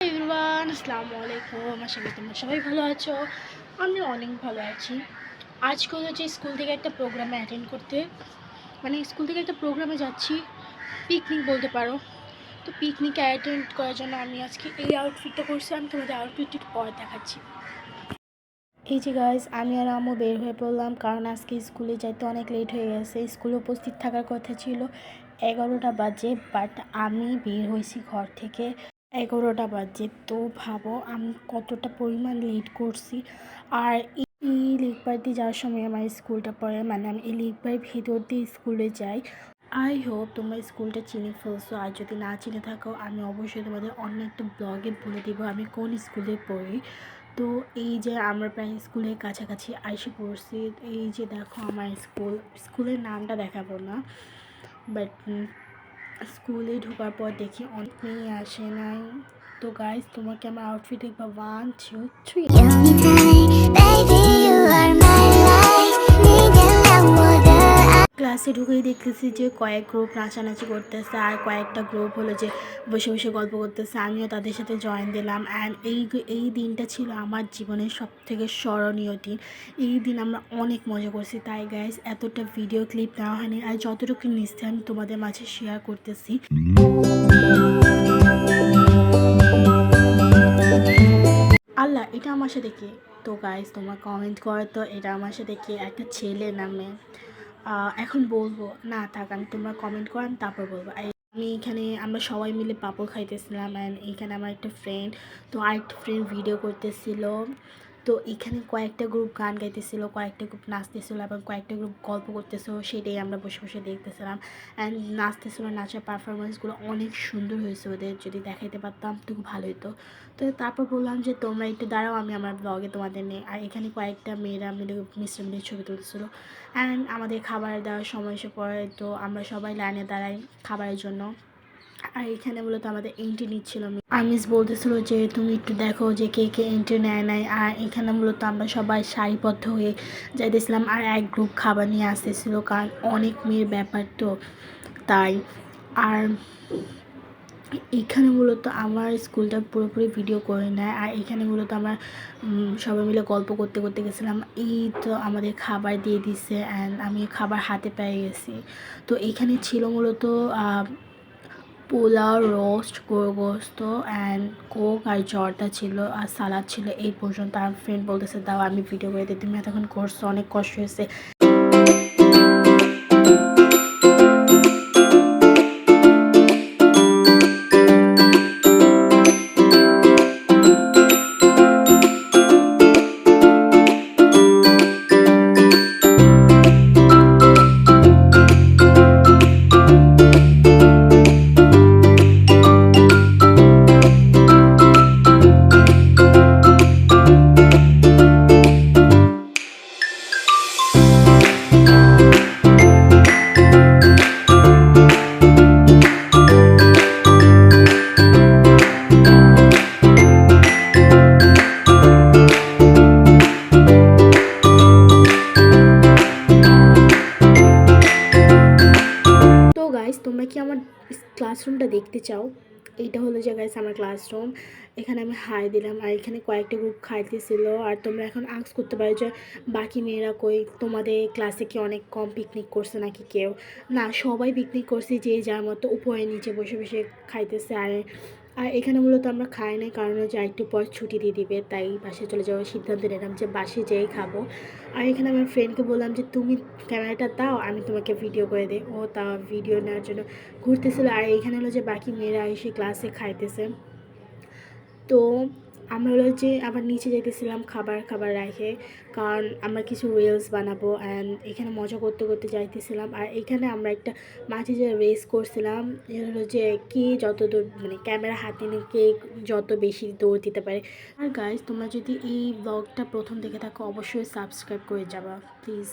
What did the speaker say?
Everyone, আসসালামু আলাইকুম। আশা করি তোমরা সবাই ভালো আছো। আমি অনেক ভালো আছি। আজকে হচ্ছে স্কুল থেকে একটা প্রোগ্রামে অ্যাটেন্ড করতে, মানে স্কুল থেকে একটা প্রোগ্রামে যাচ্ছি, পিকনিক বলতে পারো। তো পিকনিকে অ্যাটেন্ড করার জন্য আমি আজকে এই আউটফিটটা করছি। আমি তোমাদের আউটফিটটা পরে দেখাচ্ছি। এই যে গাইজ, আমি আর আম্মু বের হয়ে পড়লাম, কারণ আজকে স্কুলে যাইতে অনেক লেট হয়ে গেছে। স্কুলে উপস্থিত থাকার কথা ছিল 11টা বাজে, বাট আমি বের হয়েছি ঘর থেকে 11টা বাজে। তো ভাবো আমি কতটা পরিমাণ লেট করছি। আর এই লেকপার দিয়ে যাওয়ার সময় আমার স্কুলটা পড়ে, মানে আমি এই লেকপার ভিতর দিয়ে স্কুলে যাই। আই হোপ তোমরা স্কুলটা চিনে ফেলছো, আর যদি না চিনে থাকো আমি অবশ্যই তোমাদের অন্য একটা ব্লগে বলে দিব আমি কোন স্কুলে পড়ি। তো এই যে আমরা প্রায় স্কুলের কাছাকাছি আইসে পড়ছি। এই যে দেখো আমার স্কুলের নামটা দেখাবো না, বাট স্কুলে ঢোকার পর দেখি অনেক মেয়ে আসে নাই। তো গাইজ, তোমাকে আমার আউটফিট একবার 1 2 3 ক্লাসে ঢুকেই দেখতেছি যে কয়েক গ্রুপ নাচানাচি করতেছে, আর কয়েকটা গ্রুপ হলো যে বসে বসে গল্প করতেছে। আমিও তাদের সাথে জয়েন দিলাম। অ্যান্ড এই দিনটা ছিল আমার জীবনের সবথেকে স্মরণীয় দিন। এই দিন আমরা অনেক মজা করছি। তাই গাইজ, এতটা ভিডিও ক্লিপ নেওয়া হয়নি, আর যতটুকু নিচ্ছে আমি তোমাদের মাঝে শেয়ার করতেছি। আল্লাহ, এটা আমার সাথে কি? তো গাইজ, তোমরা কমেন্ট করো তো এটা আমার সাথে কি একটা ছেলে নামে। এখন বলবো না, থাক, আমি তোমরা কমেন্ট করেন তারপর বলবো। আমি এখানে আমরা সবাই মিলে পাপড় খাইতেছিলাম, অ্যান্ড এইখানে আমার একটা ফ্রেন্ড, তো আরেকটা ফ্রেন্ড ভিডিও করতেছিল। তো এখানে কয়েকটা গ্রুপ গান গাইতেছিল, কয়েকটা গ্রুপ নাচতেছিল, এবং কয়েকটা গ্রুপ গল্প করতেছিল। সেটাই আমরা বসে বসে দেখতেছিলাম। অ্যান্ড নাচতেছিল, নাচার পারফরমেন্সগুলো অনেক সুন্দর হয়েছে ওদের। যদি দেখাইতে পারতাম তো ভালো হতো। তো তারপর বললাম যে তোমরা একটু দাঁড়াও, আমি আমার ব্লগে তোমাদের নেই। আর এখানে কয়েকটা মেয়েরা মিলে মিস্টার মিলে ছবি তুলতেছিলো। অ্যান্ড আমাদের খাবার দেওয়ার সময় এসে পড়ে, তো আমরা সবাই লাইনে দাঁড়াই খাবারের জন্য। আর এখানে মূলত আমাদের এন্ট্রি নিচ্ছিল। আমিস বলতেছিলো যে তুমি একটু দেখো যে কে কে এন্ট্রি নেয় নাই। আর এখানে মূলত আমরা সবাই সারিবদ্ধ হয়ে যাইতেছিলাম, আর এক গ্রুপ খাবার নিয়ে আসতেছিলো, কারণ অনেক মেয়ের ব্যাপার তো তাই। আর এখানে মূলত আমার স্কুলটা পুরোপুরি ভিডিও করে নেয়। আর এখানে মূলত আমরা সবাই মিলে গল্প করতে করতে গেছিলাম। এই তো আমাদের খাবার দিয়ে দিছে, অ্যান্ড আমি খাবার হাতে পেয়ে গেছি। তো এখানে ছিল মূলত পোলাও, রোস্ট, গোস্ত, অ্যান্ড কোক আর জর্দা ছিল, আর সালাদ ছিল। এই পর্যন্ত আমার ফ্রেন্ড বলতেছে দাও আমি ভিডিও করে দিই, তুমি এতক্ষণ করছো, অনেক কষ্ট হয়েছে। গাইস, তোমরা কি আমার ক্লাসরুমটা দেখতে চাও? এইটা হলো যে গাইস আমার ক্লাসরুম। এখানে আমি হাই দিলাম, আর এখানে কয়েকটা গ্রুপ খাইতেছিল। আর তোমরা এখন আস্ক করতে পারো যে বাকি মেয়েরা কই, তোমাদের ক্লাসে কি অনেক কম পিকনিক করছে নাকি কেউ? না, সবাই পিকনিক করছে, যে যার মতো উপরে নিচে বসে বসে খাইতেছে। আর এখানে মূলত আমরা খাই নাই, কারণ হচ্ছে একটু পর ছুটি দিয়ে দিবে, তাই বাসে চলে যাওয়ার সিদ্ধান্ত নিলাম যে বাসে যেয়েই খাবো। আর এখানে আমার ফ্রেন্ডকে বললাম যে তুমি ক্যামেরাটা দাও, আমি তোমাকে ভিডিও করে দিই। ও তা ভিডিও নেওয়ার জন্য ঘুরতেছিল। আর এখানে হলো যে বাকি মেয়েরা এসে ক্লাসে খাইতেছে। তো আমরা হলো যে আবার নিচে যেতেছিলাম খাবার রেখে, কারণ আমরা কিছু রিলস বানাবো। অ্যান্ড এখানে মজা করতে করতে যাইতেছিলাম। আর এখানে আমরা একটা মাঝে যে রেস করছিলাম, এটা হলো যে কে যত দূর, মানে ক্যামেরা হাতে নিয়ে কে যত বেশি দৌড় দিতে পারে। আর গাইজ, তোমরা যদি এই ব্লগটা প্রথম দেখে থাকো অবশ্যই সাবস্ক্রাইব করে যাবা প্লিজ।